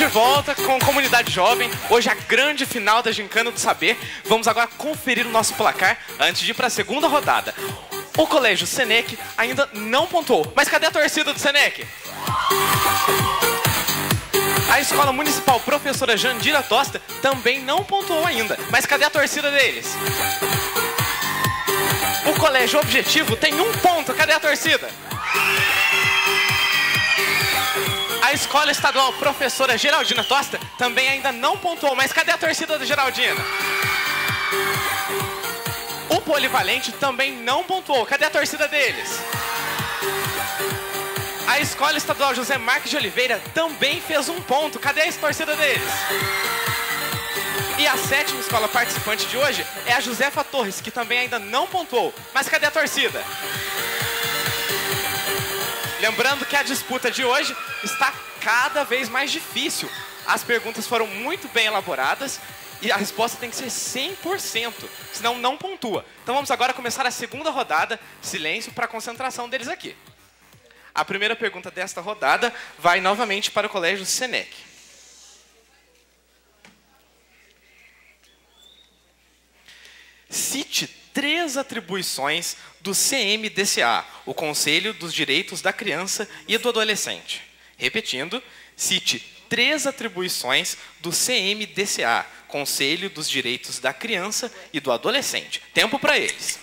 de volta com Comunidade Jovem. Hoje é a grande final da Gincana do Saber. Vamos agora conferir o nosso placar antes de ir para a segunda rodada. O Colégio Senec ainda não pontuou. Mas cadê a torcida do Senec? A Escola Municipal Professora Jandira Tosta também não pontuou ainda. Mas cadê a torcida deles? O Colégio Objetivo tem 1 ponto. Cadê a torcida? A Escola Estadual Professora Geraldina Tosta também ainda não pontuou. Mas cadê a torcida da Geraldina? O Polivalente também não pontuou. Cadê a torcida deles? A Escola Estadual José Marques de Oliveira também fez 1 ponto. Cadê a torcida deles? E a 7ª escola participante de hoje é a Josefa Torres, que também ainda não pontuou. Mas cadê a torcida? Lembrando que a disputa de hoje está cada vez mais difícil. As perguntas foram muito bem elaboradas e a resposta tem que ser 100%, senão não pontua. Então vamos agora começar a segunda rodada. Silêncio para a concentração deles aqui. A primeira pergunta desta rodada vai novamente para o Colégio Senec. Cite 3 atribuições do CMDCA, o Conselho dos Direitos da Criança e do Adolescente. Repetindo, cite 3 atribuições do CMDCA, Conselho dos Direitos da Criança e do Adolescente. Tempo para eles.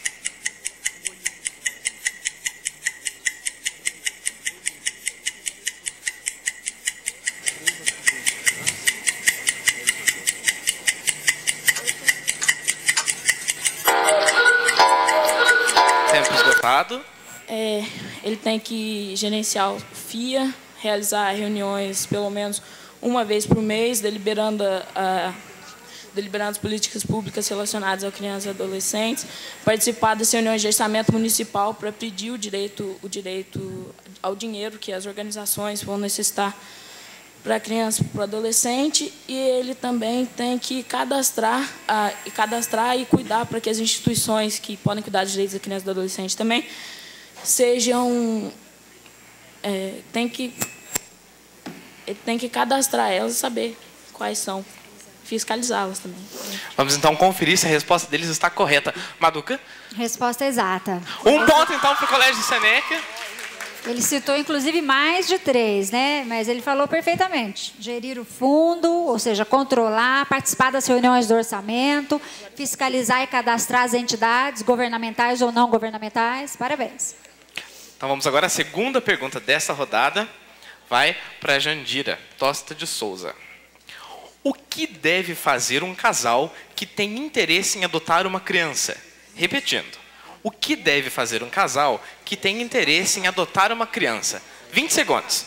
Tempo esgotado. Ele tem que gerenciar o FIA, realizar reuniões pelo menos 1 vez por mês, deliberando as políticas públicas relacionadas às crianças e adolescentes, participar das reuniões de orçamento municipal para pedir o direito ao dinheiro que as organizações vão necessitar para a criança e para o adolescente, e ele também tem que cadastrar e cuidar para que as instituições que podem cuidar dos direitos da criança e do adolescente também sejam... Ele tem que cadastrar elas e saber quais são, fiscalizá-las também. Vamos então conferir se a resposta deles está correta. Maduca? Resposta exata. 1 ponto então para o Colégio Senec. Ele citou, inclusive, mais de 3, né? Mas ele falou perfeitamente. Gerir o fundo, ou seja, controlar, participar das reuniões do orçamento, fiscalizar e cadastrar as entidades governamentais ou não governamentais. Parabéns. Então vamos agora à segunda pergunta dessa rodada. Vai para a Jandira Tosta de Souza. O que deve fazer um casal que tem interesse em adotar uma criança? Repetindo. O que deve fazer um casal que tem interesse em adotar uma criança? 20 segundos.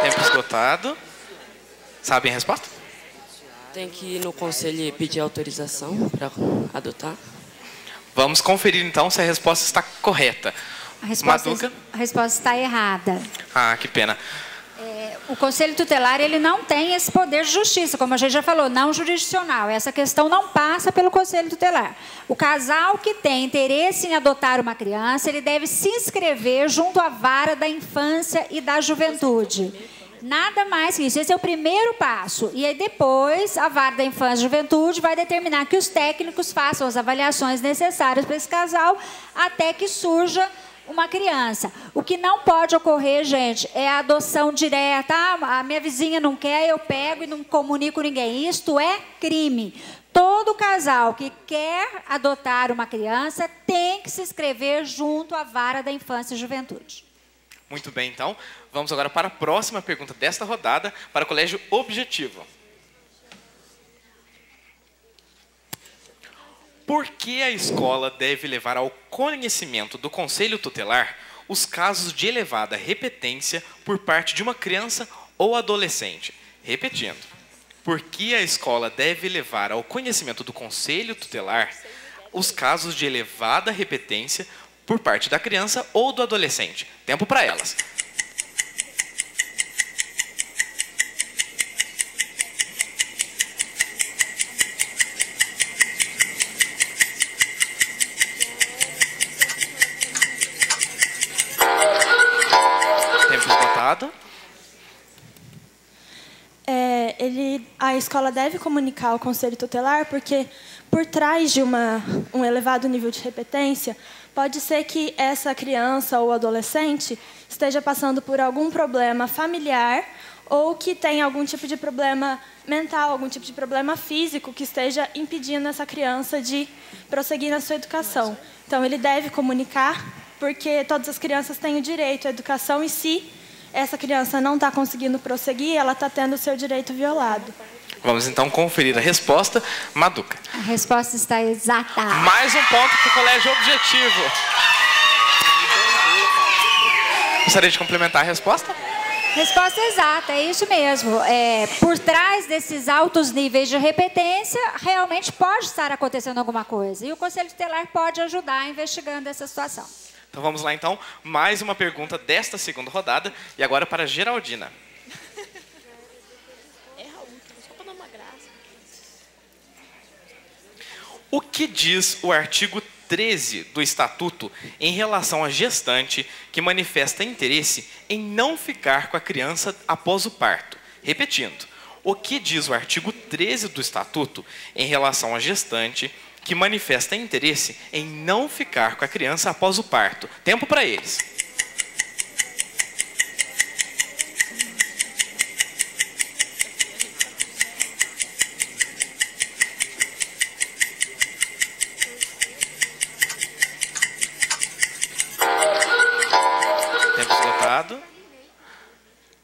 Tempo esgotado. Sabem a resposta? Tem que ir no conselho e pedir autorização para adotar. Vamos conferir então se a resposta está correta. A resposta está errada. Ah, que pena. O Conselho Tutelar ele não tem esse poder de justiça, como a gente já falou, não jurisdicional. Essa questão não passa pelo Conselho Tutelar. O casal que tem interesse em adotar uma criança, ele deve se inscrever junto à Vara da Infância e da Juventude. Nada mais que isso. Esse é o primeiro passo. E aí depois a Vara da Infância e Juventude vai determinar que os técnicos façam as avaliações necessárias para esse casal até que surja uma criança. O que não pode ocorrer, gente, é a adoção direta. Ah, a minha vizinha não quer, eu pego e não comunico ninguém. Isto é crime. Todo casal que quer adotar uma criança tem que se inscrever junto à Vara da Infância e Juventude. Muito bem, então. Vamos agora para a próxima pergunta desta rodada, para o Colégio Objetivo. Por que a escola deve levar ao conhecimento do Conselho Tutelar os casos de elevada repetência por parte de uma criança ou adolescente? Repetindo. Por que a escola deve levar ao conhecimento do Conselho Tutelar os casos de elevada repetência por parte da criança ou do adolescente? Tempo para elas. a escola deve comunicar ao conselho tutelar, porque por trás de um elevado nível de repetência, pode ser que essa criança ou adolescente esteja passando por algum problema familiar ou que tenha algum tipo de problema mental, algum tipo de problema físico que esteja impedindo essa criança de prosseguir na sua educação. Então, ele deve comunicar, porque todas as crianças têm o direito à educação e se essa criança não está conseguindo prosseguir, ela está tendo o seu direito violado. Vamos então conferir a resposta. Maduca. A resposta está exata. Mais um ponto para o Colégio Objetivo. Gostaria de complementar a resposta? Resposta exata, é isso mesmo. Por trás desses altos níveis de repetência, realmente pode estar acontecendo alguma coisa. E o Conselho Tutelar pode ajudar investigando essa situação. Então vamos lá então, mais uma pergunta desta segunda rodada. E agora para a Geraldina. O que diz o artigo 13 do Estatuto em relação à gestante que manifesta interesse em não ficar com a criança após o parto? Repetindo, o que diz o artigo 13 do Estatuto em relação à gestante que manifesta interesse em não ficar com a criança após o parto? Tempo para eles.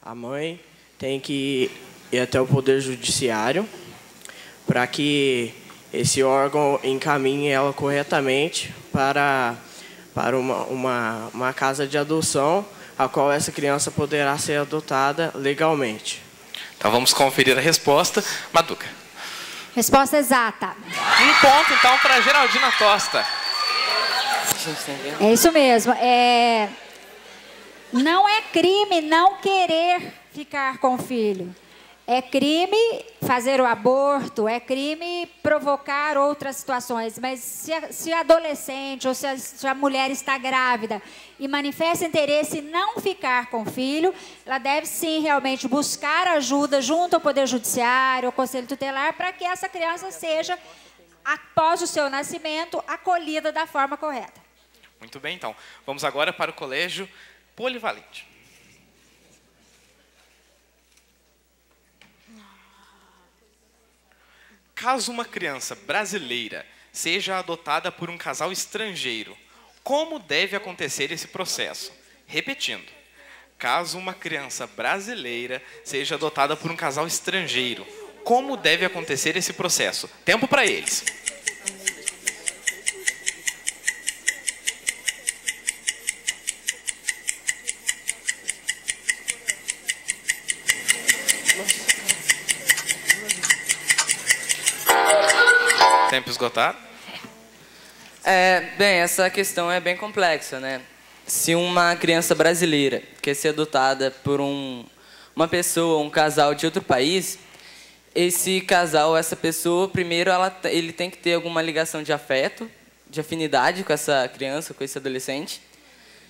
A mãe tem que ir até o Poder Judiciário para que esse órgão encaminhe ela corretamente para uma casa de adoção, a qual essa criança poderá ser adotada legalmente. Então vamos conferir a resposta. Maduca. Resposta exata. Um ponto então para Geraldina Costa. É isso mesmo. Não é crime não querer ficar com o filho. É crime fazer o aborto, é crime provocar outras situações. Mas se a adolescente ou se a mulher está grávida e manifesta interesse em não ficar com o filho, ela deve sim realmente buscar ajuda junto ao Poder Judiciário, ao Conselho Tutelar, para que essa criança seja, após o seu nascimento, acolhida da forma correta. Muito bem, então. Vamos agora para o Colégio Polivalente. Caso uma criança brasileira seja adotada por um casal estrangeiro, como deve acontecer esse processo? Repetindo, caso uma criança brasileira seja adotada por um casal estrangeiro, como deve acontecer esse processo? Tempo para eles. Tempo esgotado. Bem, essa questão é bem complexa, né? Se uma criança brasileira quer ser adotada por uma pessoa, um casal de outro país, esse casal, essa pessoa, primeiro ele tem que ter alguma ligação de afeto, de afinidade com essa criança, com esse adolescente.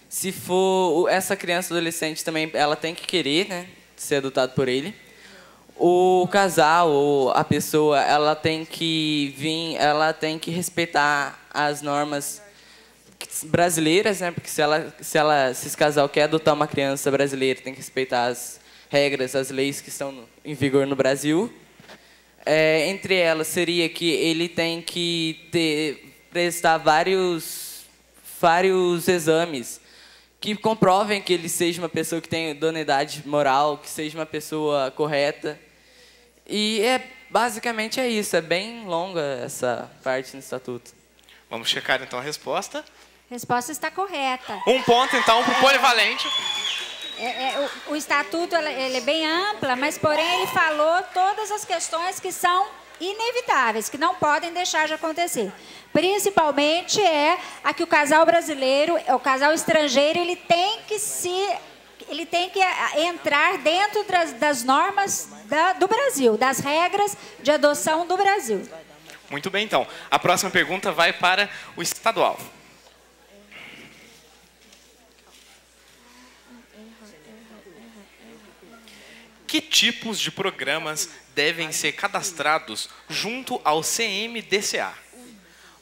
Se for essa criança adolescente também, ela tem que querer, né, ser adotada por ele. O casal ou a pessoa, ela tem que respeitar as normas brasileiras, né? Porque se esse casal quer adotar uma criança brasileira, tem que respeitar as regras, as leis que estão em vigor no Brasil. Entre elas seria que ele tem que prestar vários exames que comprovem que ele seja uma pessoa que tem idoneidade moral, que seja uma pessoa correta. E basicamente é isso, é bem longa essa parte no Estatuto. Vamos checar então a resposta. A resposta está correta. Um ponto então para o Polivalente. O Estatuto ele é bem ampla, mas porém ele falou todas as questões que são inevitáveis, que não podem deixar de acontecer. Principalmente a que o casal brasileiro, o casal estrangeiro, ele tem que entrar dentro das normas do Brasil, das regras de adoção do Brasil. Muito bem, então. A próxima pergunta vai para o estadual. Que tipos de programas devem ser cadastrados junto ao CMDCA?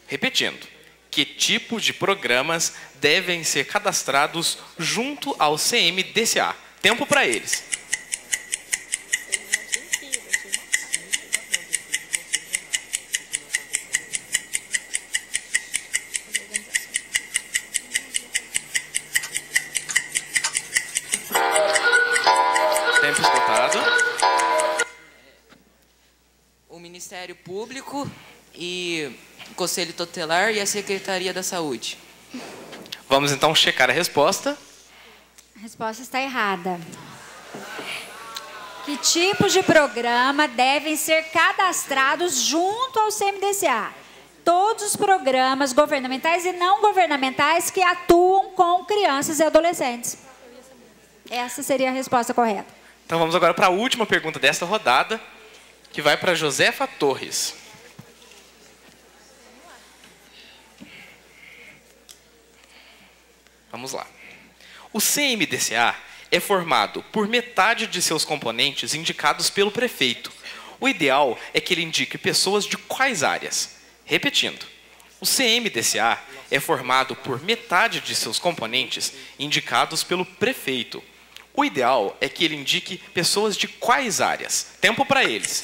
Repetindo, que tipos de programas devem ser cadastrados junto ao CMDCA? Tempo para eles. Tempo esgotado. O Ministério Público e o Conselho Tutelar e a Secretaria da Saúde. Vamos então checar a resposta. A resposta está errada. Que tipos de programa devem ser cadastrados junto ao CMDCA? Todos os programas governamentais e não governamentais que atuam com crianças e adolescentes. Essa seria a resposta correta. Então vamos agora para a última pergunta desta rodada, que vai para Josefa Torres. Vamos lá. O CMDCA é formado por metade de seus componentes indicados pelo prefeito. O ideal é que ele indique pessoas de quais áreas? Repetindo, o CMDCA é formado por metade de seus componentes indicados pelo prefeito. O ideal é que ele indique pessoas de quais áreas? Tempo para eles.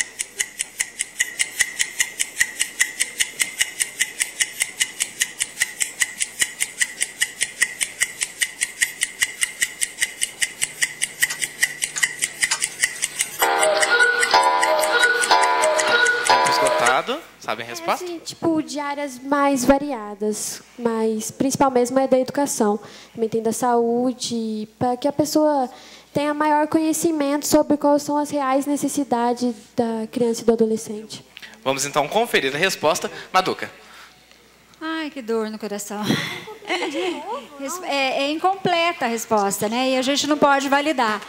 Tempo esgotado. Sabem a resposta? Assim, tipo, de áreas mais variadas, mas principal mesmo é da educação, também tem da saúde, para que a pessoa tenha maior conhecimento sobre quais são as reais necessidades da criança e do adolescente. Vamos então conferir a resposta. Maduca. Ai, que dor no coração. É incompleta a resposta, né? E a gente não pode validar.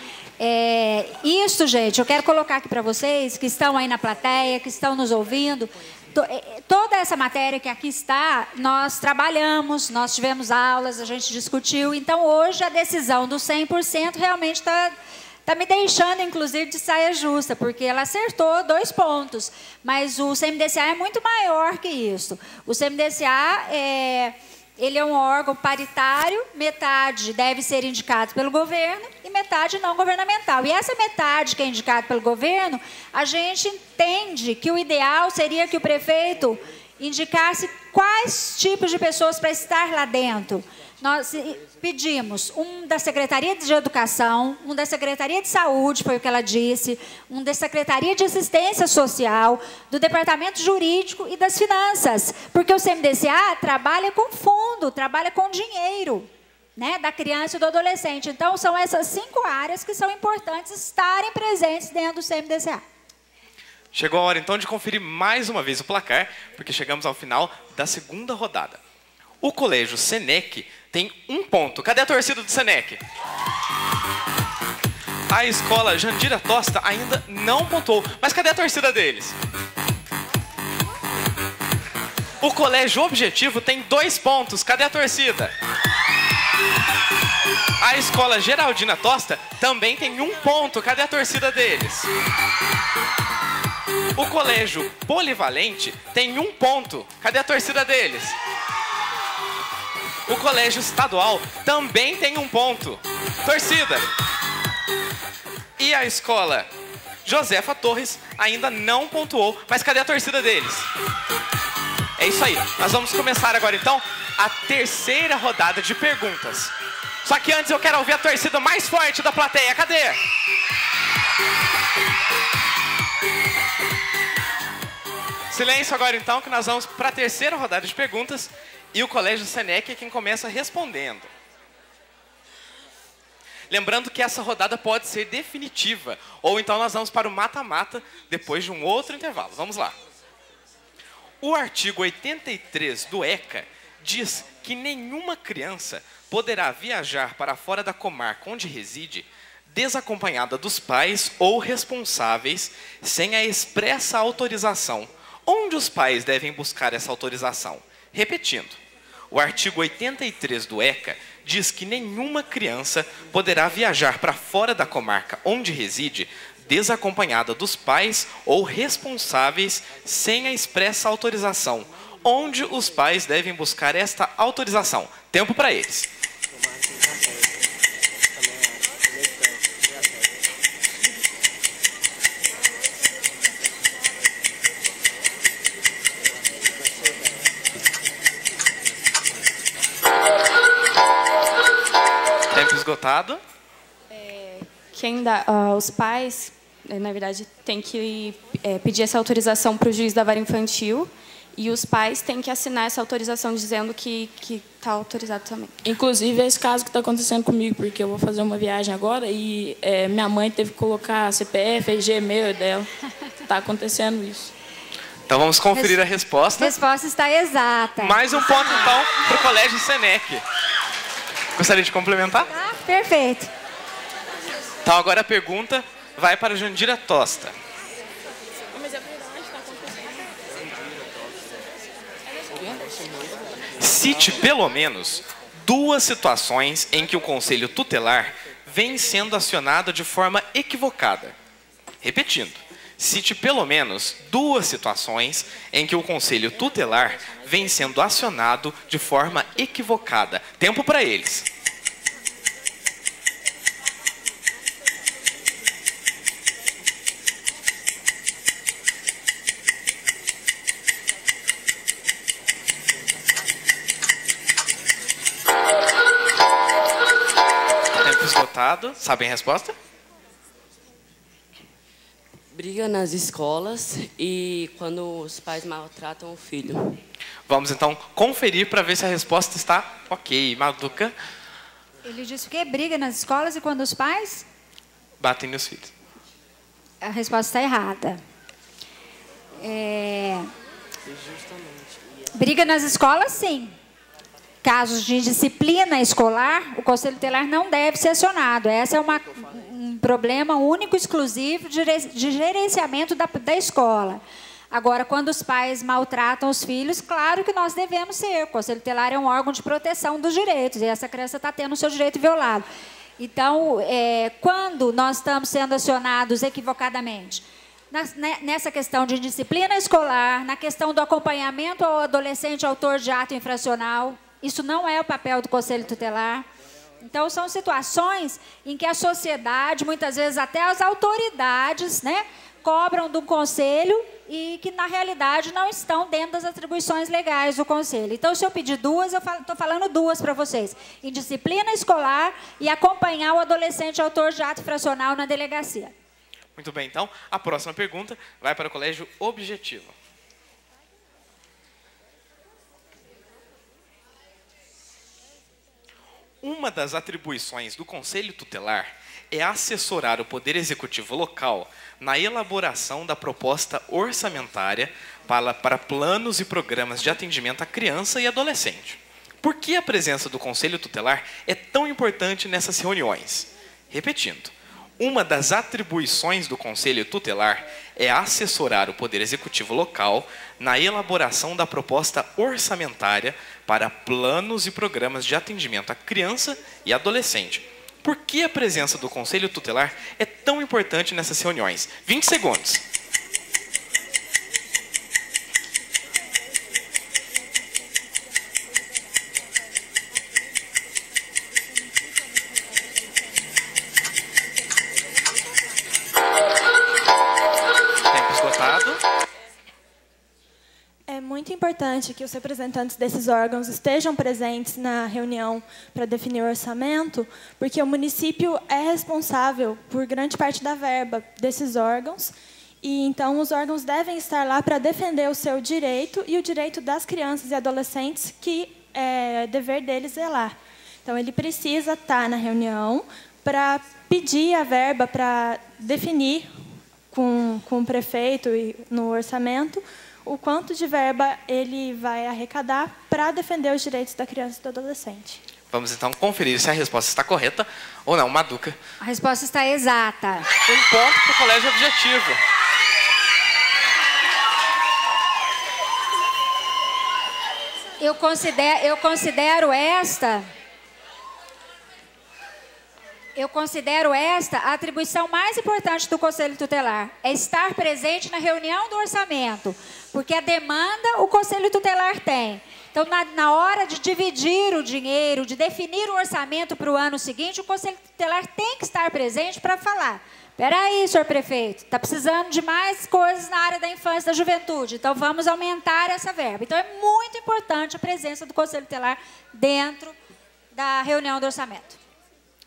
Isso, gente, eu quero colocar aqui para vocês que estão aí na plateia, que estão nos ouvindo. Toda essa matéria que aqui está, nós trabalhamos, nós tivemos aulas, a gente discutiu. Então, hoje, a decisão do 100% realmente está me deixando, inclusive, de saia justa, porque ela acertou 2 pontos. Mas o CMDCA é muito maior que isso. O CMDCA ele é um órgão paritário, metade deve ser indicado pelo governo e metade não governamental. E essa metade que é indicada pelo governo, a gente entende que o ideal seria que o prefeito indicasse quais tipos de pessoas para estar lá dentro. Nós pedimos um da Secretaria de Educação, um da Secretaria de Saúde, foi o que ela disse, um da Secretaria de Assistência Social, do Departamento Jurídico e das Finanças, porque o CMDCA trabalha com fundo, trabalha com dinheiro, né, da criança e do adolescente. Então, são essas 5 áreas que são importantes estarem presentes dentro do CMDCA. Chegou a hora, então, de conferir mais uma vez o placar, porque chegamos ao final da segunda rodada. O Colégio Senec tem 1 ponto. Cadê a torcida do Senec? A Escola Jandira Tosta ainda não pontuou. Mas cadê a torcida deles? O Colégio Objetivo tem 2 pontos. Cadê a torcida? A Escola Geraldina Tosta também tem 1 ponto. Cadê a torcida deles? O Colégio Polivalente tem 1 ponto. Cadê a torcida deles? O Colégio Estadual também tem 1 ponto. Torcida. E a Escola Josefa Torres ainda não pontuou. Mas cadê a torcida deles? É isso aí. Nós vamos começar agora, então, a terceira rodada de perguntas. Só que antes eu quero ouvir a torcida mais forte da plateia. Cadê? Silêncio agora, então, que nós vamos para a terceira rodada de perguntas. E o Colégio Senec é quem começa respondendo. Lembrando que essa rodada pode ser definitiva. Ou então nós vamos para o mata-mata depois de um outro intervalo. Vamos lá. O artigo 83 do ECA diz que nenhuma criança poderá viajar para fora da comarca onde reside desacompanhada dos pais ou responsáveis sem a expressa autorização. Onde os pais devem buscar essa autorização? Repetindo, o artigo 83 do ECA diz que nenhuma criança poderá viajar para fora da comarca onde reside desacompanhada dos pais ou responsáveis sem a expressa autorização. Onde os pais devem buscar esta autorização? Tempo para eles. Tempo esgotado. Os pais, na verdade, têm que pedir essa autorização para o juiz da vara infantil e os pais têm que assinar essa autorização dizendo que está autorizado também. Inclusive, é esse caso que está acontecendo comigo, porque eu vou fazer uma viagem agora e minha mãe teve que colocar CPF, RG meu dela. Está acontecendo isso. Então vamos conferir a resposta. A resposta está exata. Mais um ponto, então, para o Colégio Senec. Gostaria de complementar? Tá, perfeito. Então agora a pergunta vai para a Jandira Tosta. Cite pelo menos 2 situações em que o Conselho Tutelar vem sendo acionado de forma equivocada. Repetindo, cite pelo menos 2 situações em que o Conselho Tutelar vem sendo acionado de forma equivocada. Tempo para eles. Esgotado. Sabem a resposta? Briga nas escolas e quando os pais maltratam o filho. Vamos então conferir para ver se a resposta está ok. Maduca? Ele disse o quê? Briga nas escolas e quando os pais? Batem nos filhos. A resposta está errada. Briga nas escolas, sim. Casos de indisciplina escolar, o Conselho Tutelar não deve ser acionado. Esse é um problema único, exclusivo de gerenciamento da escola. Agora, quando os pais maltratam os filhos, claro que nós devemos ser. O Conselho Tutelar é um órgão de proteção dos direitos, e essa criança está tendo o seu direito violado. Então, quando nós estamos sendo acionados equivocadamente? Nessa questão de indisciplina escolar, na questão do acompanhamento ao adolescente autor de ato infracional, isso não é o papel do Conselho Tutelar. Então, são situações em que a sociedade, muitas vezes até as autoridades, cobram do Conselho e que, na realidade, não estão dentro das atribuições legais do Conselho. Então, se eu pedir 2, eu estou falando 2 para vocês. Indisciplina escolar e acompanhar o adolescente autor de ato infracional na delegacia. Muito bem, então, a próxima pergunta vai para o Colégio Objetivo. Uma das atribuições do Conselho Tutelar é assessorar o Poder Executivo local na elaboração da proposta orçamentária para planos e programas de atendimento à criança e adolescente. Por que a presença do Conselho Tutelar é tão importante nessas reuniões? Repetindo, uma das atribuições do Conselho Tutelar é assessorar o Poder Executivo local na elaboração da proposta orçamentária para planos e programas de atendimento à criança e adolescente. Por que a presença do Conselho Tutelar é tão importante nessas reuniões? 20 segundos. Tempo esgotado. É muito importante que os representantes desses órgãos estejam presentes na reunião para definir o orçamento, porque o município é responsável por grande parte da verba desses órgãos, e então os órgãos devem estar lá para defender o seu direito e o direito das crianças e adolescentes, que é dever deles zelar. Então, ele precisa estar na reunião para pedir a verba, para definir com o prefeito e no orçamento o quanto de verba ele vai arrecadar para defender os direitos da criança e do adolescente. Vamos então conferir se a resposta está correta ou não. Maduca. A resposta está exata. Um ponto para o Colégio Objetivo. Eu considero Eu considero esta a atribuição mais importante do Conselho Tutelar, é estar presente na reunião do orçamento, porque a demanda o Conselho Tutelar tem. Então, na hora de dividir o dinheiro, de definir o orçamento para o ano seguinte, o Conselho Tutelar tem que estar presente para falar: espera aí, senhor prefeito, está precisando de mais coisas na área da infância e da juventude, então vamos aumentar essa verba. Então, é muito importante a presença do Conselho Tutelar dentro da reunião do orçamento.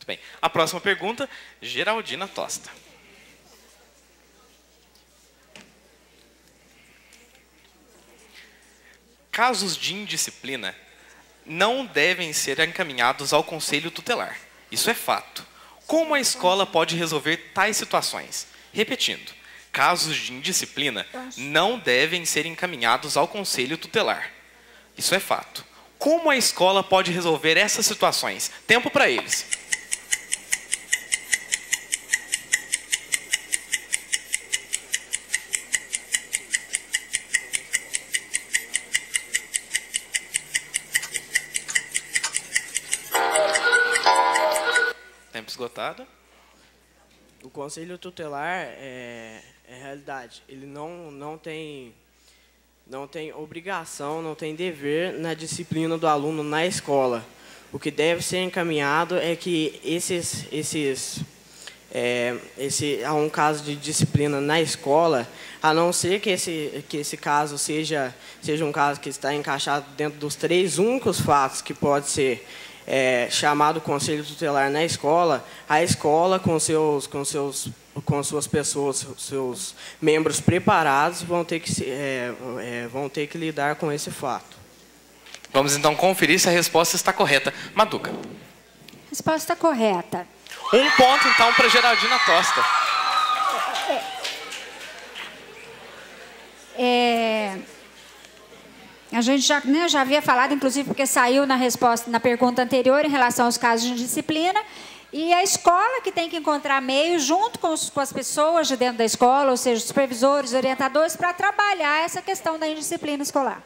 Muito bem. A próxima pergunta, Geraldina Tosta. Casos de indisciplina não devem ser encaminhados ao Conselho Tutelar. Isso é fato. Como a escola pode resolver tais situações? Repetindo, casos de indisciplina não devem ser encaminhados ao Conselho Tutelar. Isso é fato. Como a escola pode resolver essas situações? Tempo para eles. Tempo esgotado. O Conselho Tutelar é realidade. Ele não tem obrigação, não tem dever na disciplina do aluno na escola. O que deve ser encaminhado é que há um caso de disciplina na escola, a não ser que esse caso seja um caso que está encaixado dentro dos 3 únicos fatos que pode ser chamado Conselho Tutelar na escola, a escola com suas pessoas, seus membros preparados vão ter que lidar com esse fato. Vamos então conferir se a resposta está correta. Maduca. Resposta correta. 1 ponto então para Geraldina Tosta. A gente já havia falado, inclusive, porque saiu na resposta, na pergunta anterior, em relação aos casos de indisciplina, e a escola que tem que encontrar meios, junto com as pessoas de dentro da escola, ou seja, supervisores, orientadores, para trabalhar essa questão da indisciplina escolar.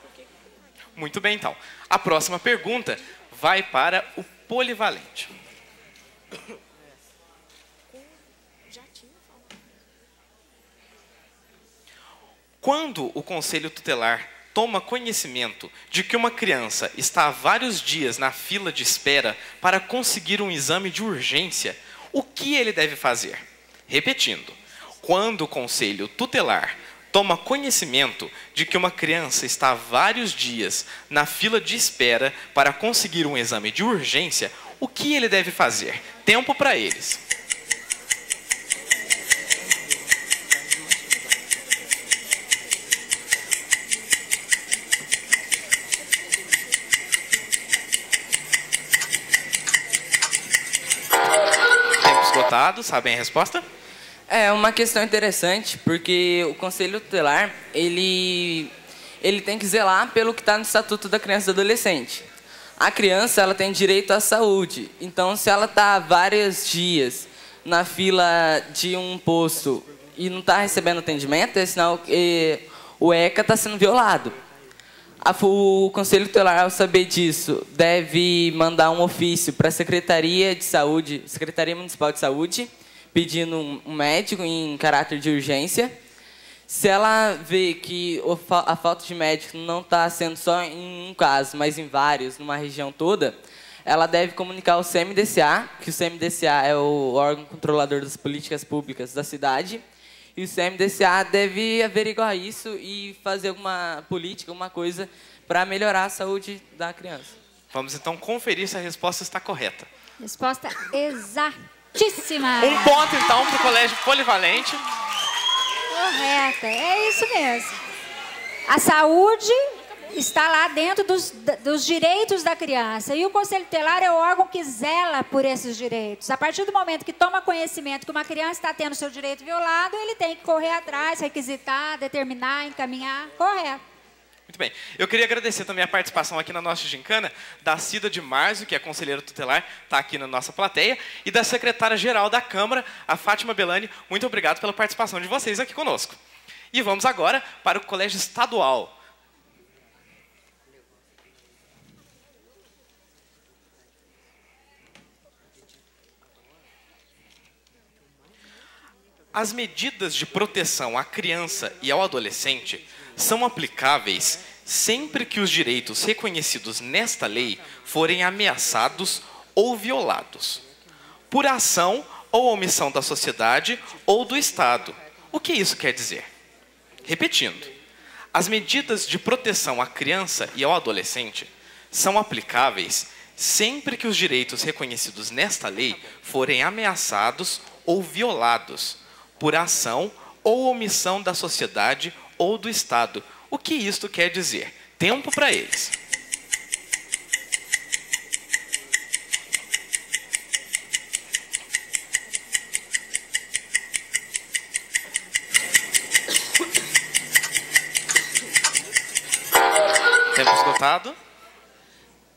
Muito bem, então. A próxima pergunta vai para o polivalente. Quando o Conselho Tutelar toma conhecimento de que uma criança está há vários dias na fila de espera para conseguir um exame de urgência, o que ele deve fazer? Repetindo, quando o Conselho Tutelar toma conhecimento de que uma criança está há vários dias na fila de espera para conseguir um exame de urgência, o que ele deve fazer? Tempo para eles. Sabem a resposta? É uma questão interessante, porque o Conselho Tutelar, ele tem que zelar pelo que está no Estatuto da Criança e do Adolescente. A criança, ela tem direito à saúde. Então, se ela está há vários dias na fila de um posto e não está recebendo atendimento, é sinal que o ECA está sendo violado. O Conselho Tutelar, ao saber disso, deve mandar um ofício para a Secretaria de Saúde, Secretaria Municipal de Saúde, pedindo um médico em caráter de urgência. Se ela vê que a falta de médico não está sendo só em um caso, mas em vários, numa região toda, ela deve comunicar ao CMDCA, que o CMDCA é o órgão controlador das políticas públicas da cidade, e o CMDCA deve averiguar isso e fazer alguma política, alguma coisa para melhorar a saúde da criança. Vamos então conferir se a resposta está correta. Resposta exatíssima. 1 ponto então para o Colégio Polivalente. Correta, é isso mesmo. A saúde está lá dentro dos direitos da criança. E o Conselho Tutelar é o órgão que zela por esses direitos. A partir do momento que toma conhecimento que uma criança está tendo seu direito violado, ele tem que correr atrás, requisitar, determinar, encaminhar. Correto. Muito bem. Eu queria agradecer também a participação aqui na nossa gincana da Cida de Marzio, que é conselheira tutelar, está aqui na nossa plateia, e da secretária-geral da Câmara, a Fátima Belani. Muito obrigado pela participação de vocês aqui conosco. E vamos agora para o Colégio Estadual. As medidas de proteção à criança e ao adolescente são aplicáveis sempre que os direitos reconhecidos nesta lei forem ameaçados ou violados, por ação ou omissão da sociedade ou do Estado. O que isso quer dizer? Repetindo, as medidas de proteção à criança e ao adolescente são aplicáveis sempre que os direitos reconhecidos nesta lei forem ameaçados ou violados, por ação ou omissão da sociedade ou do Estado. O que isto quer dizer? Tempo para eles. Tempo esgotado.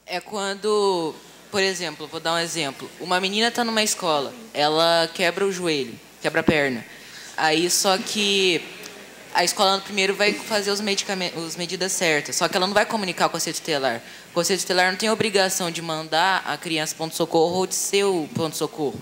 É quando, por exemplo, vou dar um exemplo. Uma menina está numa escola, ela quebra o joelho, quebra a perna. Aí só que a escola primeiro vai fazer as medidas certas, só que ela não vai comunicar com o conselho tutelar. O conselho tutelar não tem a obrigação de mandar a criança para o pronto-socorro ou de ser o pronto-socorro.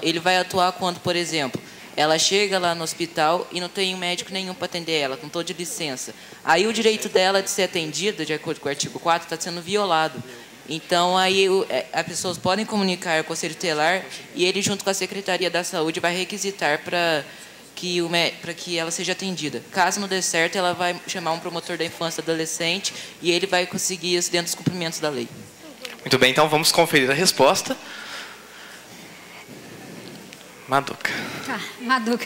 Ele vai atuar quando, por exemplo, ela chega lá no hospital e não tem médico nenhum para atender ela, não estou de licença. Aí o direito dela de ser atendida, de acordo com o artigo 4, está sendo violado. Então, aí as pessoas podem comunicar ao Conselho Tutelar e ele, junto com a Secretaria da Saúde, vai requisitar para que ela seja atendida. Caso não dê certo, ela vai chamar um promotor da infância e adolescente e ele vai conseguir isso dentro dos cumprimentos da lei. Muito bem, então vamos conferir a resposta. Maduca. Tá, Maduca.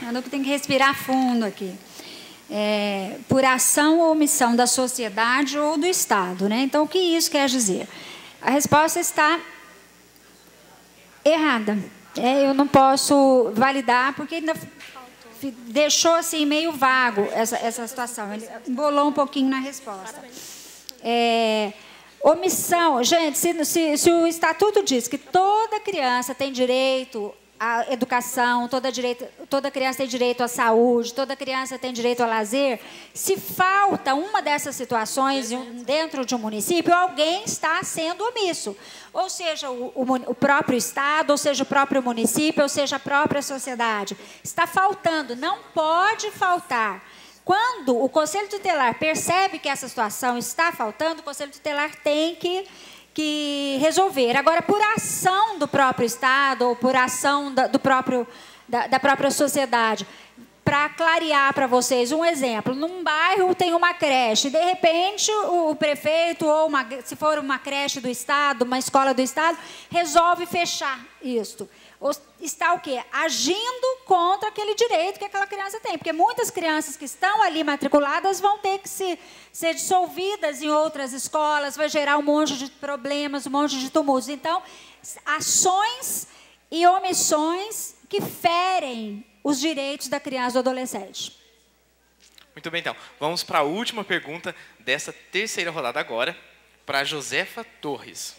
Maduca tem que respirar fundo aqui. Por ação ou omissão da sociedade ou do Estado, né? Então, o que isso quer dizer? A resposta está errada. Eu não posso validar, porque ainda deixou assim meio vago essa situação. Ele embolou um pouquinho na resposta. Omissão, gente, se o Estatuto diz que toda criança tem direito à educação, toda criança tem direito à saúde, toda criança tem direito ao lazer, se falta uma dessas situações dentro de um município, alguém está sendo omisso. Ou seja, o próprio Estado, ou seja, o próprio município, ou seja, a própria sociedade. Está faltando, não pode faltar. Quando o Conselho Tutelar percebe que essa situação está faltando, o Conselho Tutelar tem que resolver. Agora, por ação do próprio Estado ou por ação da própria sociedade, para clarear para vocês um exemplo, num bairro tem uma creche, de repente o prefeito, ou se for uma creche do Estado, uma escola do Estado, resolve fechar isto. Está o quê? Agindo contra aquele direito que aquela criança tem. Porque muitas crianças que estão ali matriculadas vão ter que ser dissolvidas em outras escolas, vai gerar um monte de problemas, um monte de tumultos. Então, ações e omissões que ferem os direitos da criança e do adolescente. Muito bem, então. Vamos para a última pergunta dessa terceira rodada agora, para a Josefa Torres.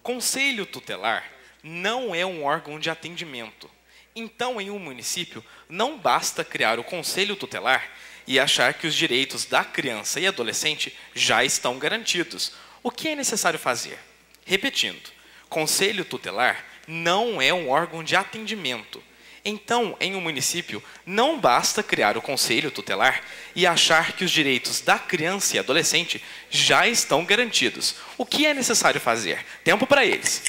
Conselho tutelar não é um órgão de atendimento. Então, em um município, não basta criar o conselho tutelar e achar que os direitos da criança e adolescente já estão garantidos. O que é necessário fazer? Repetindo, conselho tutelar não é um órgão de atendimento. Então, em um município, não basta criar o conselho tutelar e achar que os direitos da criança e adolescente já estão garantidos. O que é necessário fazer? Tempo para eles.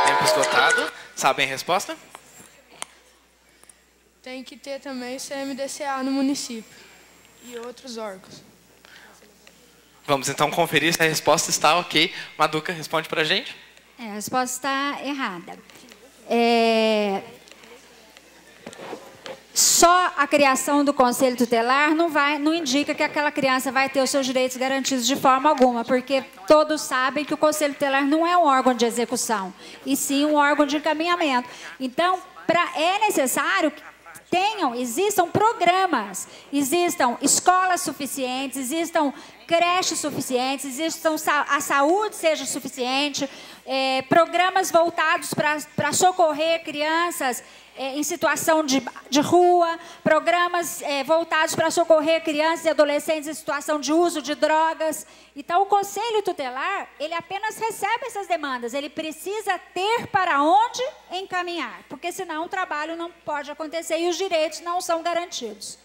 Tempo esgotado. Sabem a resposta? Tem que ter também CMDCA no município e outros órgãos. Vamos então conferir se a resposta está ok. Maduca, responde para a gente. A resposta está errada. Só a criação do Conselho Tutelar não indica que aquela criança vai ter os seus direitos garantidos de forma alguma, porque todos sabem que o Conselho Tutelar não é um órgão de execução, e sim um órgão de encaminhamento. Então, é necessário existam programas, existam escolas suficientes, existam creches suficientes, a saúde seja suficiente, programas voltados para socorrer crianças em situação de rua, programas voltados para socorrer crianças e adolescentes em situação de uso de drogas. Então, o Conselho Tutelar, ele apenas recebe essas demandas, ele precisa ter para onde encaminhar, porque senão o trabalho não pode acontecer e os direitos não são garantidos.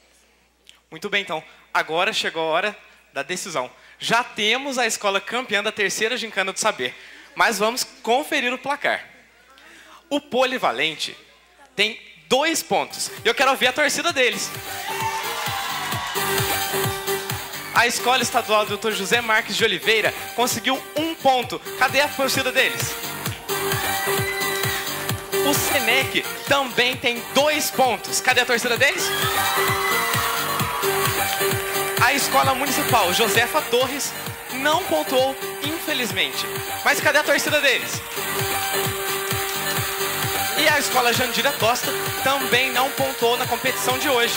Muito bem, então. Agora chegou a hora da decisão. Já temos a escola campeã da terceira Gincana do Saber, mas vamos conferir o placar. O Polivalente tem 2 pontos. Eu quero ouvir a torcida deles. A Escola Estadual Dr. José Marques de Oliveira conseguiu 1 ponto. Cadê a torcida deles? O Senec também tem 2 pontos. Cadê a torcida deles? A Escola Municipal Josefa Torres não pontuou, infelizmente. Mas cadê a torcida deles? E a Escola Jandira Tosta também não pontuou na competição de hoje.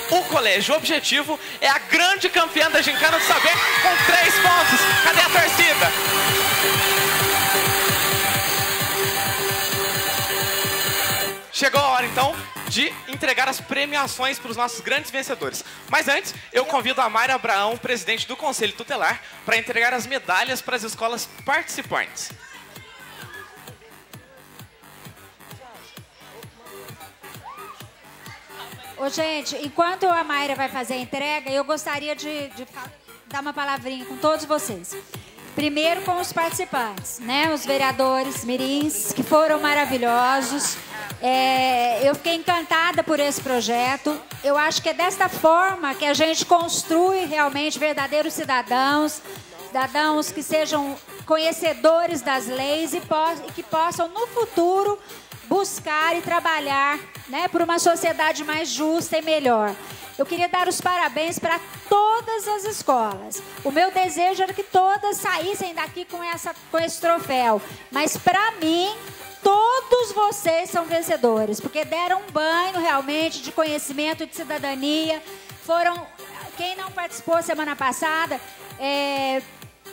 O Colégio Objetivo é a grande campeã da Gincana do Saber com 3 pontos. Cadê a torcida? Chegou a hora, então, de entregar as premiações para os nossos grandes vencedores. Mas antes, eu convido a Mayra Abraão, presidente do Conselho Tutelar, para entregar as medalhas para as escolas participantes. Ô, gente, enquanto a Mayra vai fazer a entrega, eu gostaria de dar uma palavrinha com todos vocês. Primeiro com os participantes, né? Os vereadores mirins, que foram maravilhosos. Eu fiquei encantada por esse projeto. Eu acho que é desta forma que a gente construi realmente verdadeiros cidadãos, cidadãos que sejam conhecedores das leis e que possam, no futuro, buscar e trabalhar, né, por uma sociedade mais justa e melhor. Eu queria dar os parabéns para todas as escolas. O meu desejo era que todas saíssem daqui com esse troféu. Mas, para mim, todos vocês são vencedores, porque deram um banho realmente de conhecimento, de cidadania. Quem não participou semana passada,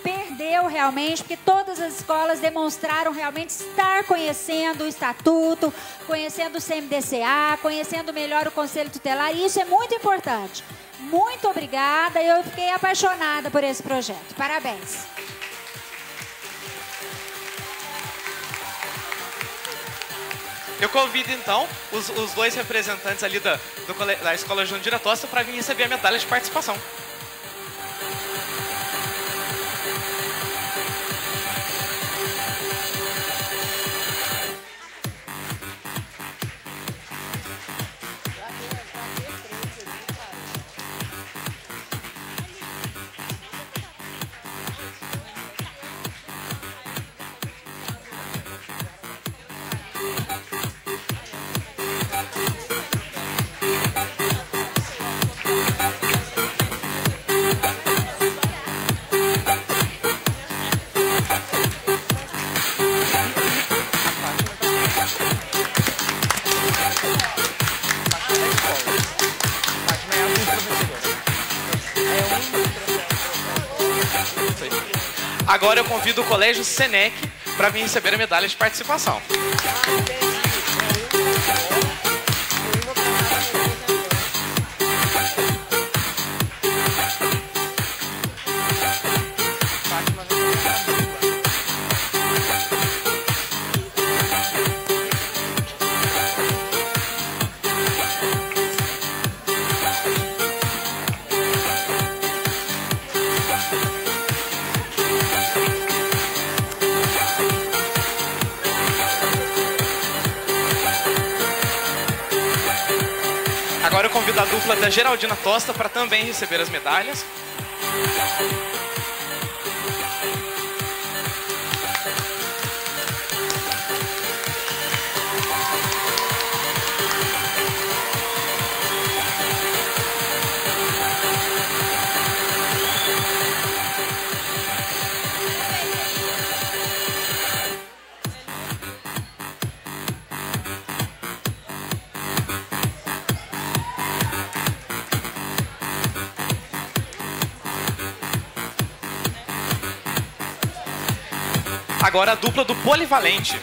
perdeu realmente, porque todas as escolas demonstraram realmente estar conhecendo o Estatuto, conhecendo o CMDCA, conhecendo melhor o Conselho Tutelar, e isso é muito importante. Muito obrigada, eu fiquei apaixonada por esse projeto. Parabéns. Eu convido, então, os 2 representantes ali da Escola Jandira Tosta para vir receber a medalha de participação. Agora eu convido o Colégio Senec para vir receber a medalha de participação. Agora eu convido a dupla da Geraldina Tosta para também receber as medalhas. Agora a dupla do polivalente.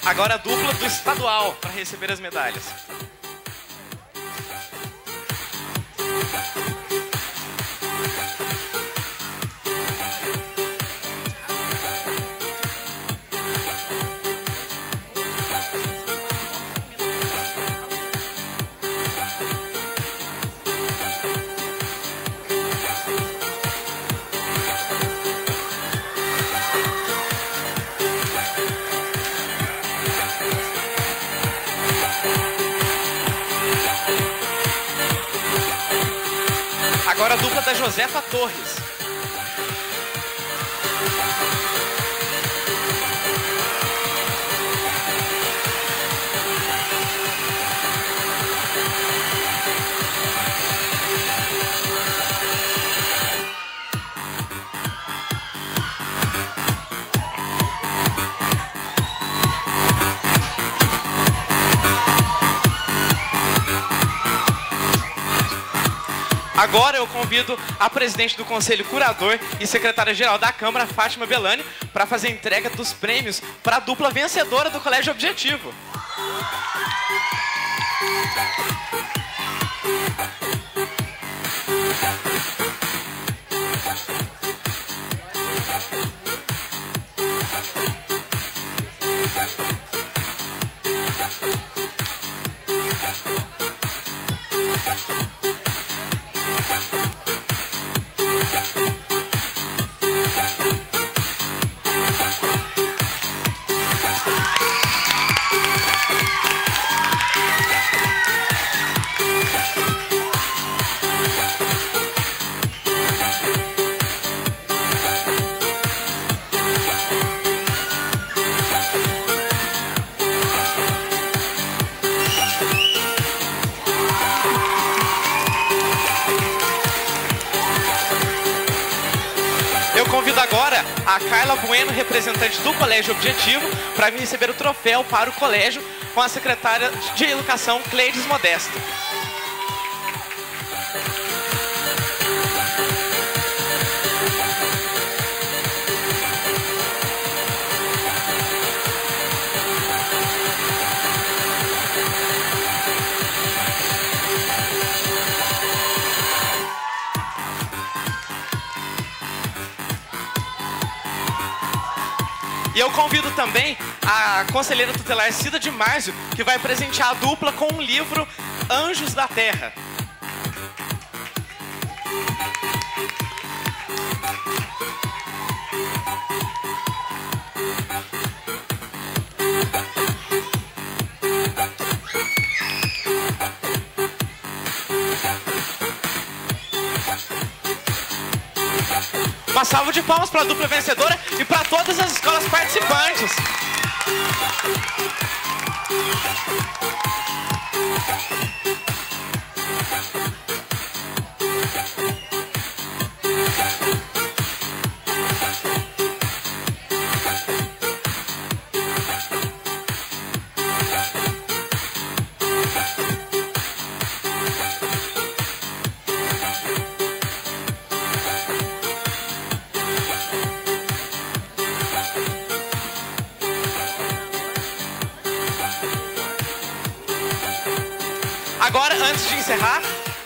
Agora a dupla do estadual para receber as medalhas. Agora a dupla da Josefa Torres. Agora eu convido a presidente do Conselho Curador e secretária-geral da Câmara, Fátima Belani, para fazer a entrega dos prêmios para a dupla vencedora do Colégio Objetivo. Convido agora a Carla Bueno, representante do Colégio Objetivo, para vir receber o troféu para o colégio com a secretária de Educação, Cleides Modesto. E eu convido também a conselheira tutelar Cida de Márcio, que vai presentear a dupla com um livro Anjos da Terra. Uma salva de palmas para a dupla vencedora e para todas as escolas participantes. Agora, antes de encerrar,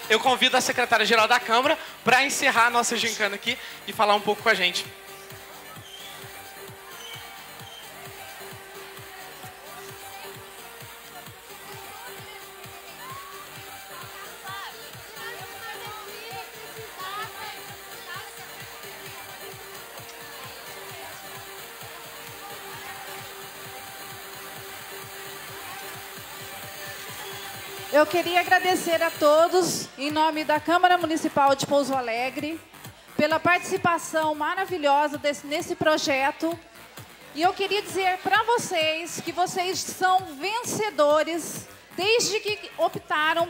eu convido a secretária-geral da Câmara para encerrar a nossa gincana aqui e falar um pouco com a gente. Eu queria agradecer a todos, em nome da Câmara Municipal de Pouso Alegre, pela participação maravilhosa nesse projeto. E eu queria dizer para vocês que vocês são vencedores desde que optaram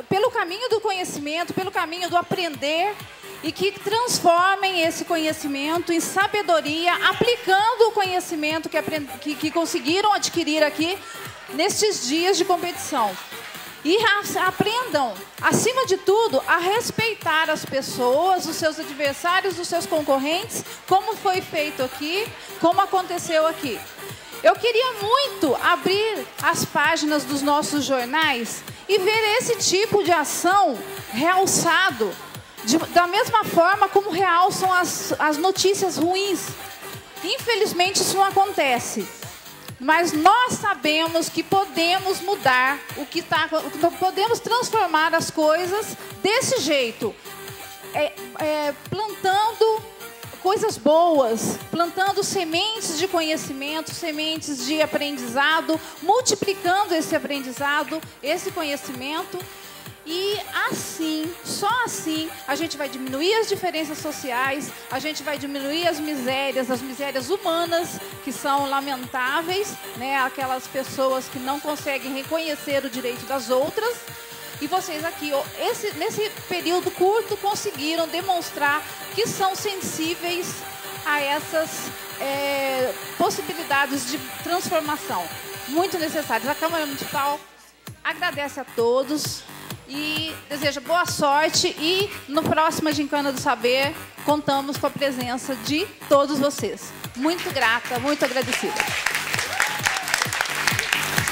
pelo caminho do conhecimento, pelo caminho do aprender, e que transformem esse conhecimento em sabedoria, aplicando o conhecimento que conseguiram adquirir aqui nestes dias de competição. E aprendam, acima de tudo, a respeitar as pessoas, os seus adversários, os seus concorrentes, como foi feito aqui, como aconteceu aqui. Eu queria muito abrir as páginas dos nossos jornais e ver esse tipo de ação realçado, da mesma forma como realçam as notícias ruins. Infelizmente, isso não acontece. Mas nós sabemos que podemos mudar podemos transformar as coisas desse jeito, plantando coisas boas, plantando sementes de conhecimento, sementes de aprendizado, multiplicando esse aprendizado, esse conhecimento. E assim, só assim, a gente vai diminuir as diferenças sociais, a gente vai diminuir as misérias humanas, que são lamentáveis, né? Aquelas pessoas que não conseguem reconhecer o direito das outras. E vocês aqui, nesse período curto, conseguiram demonstrar que são sensíveis a essas possibilidades de transformação muito necessárias. A Câmara Municipal agradece a todos e deseja boa sorte, e no próximo Gincana do Saber contamos com a presença de todos vocês. Muito grata, muito agradecida.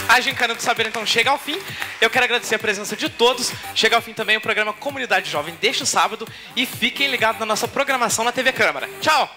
A Gincana do Saber, então, chega ao fim. Eu quero agradecer a presença de todos. Chega ao fim também o programa Comunidade Jovem deste sábado. E fiquem ligados na nossa programação na TV Câmara. Tchau!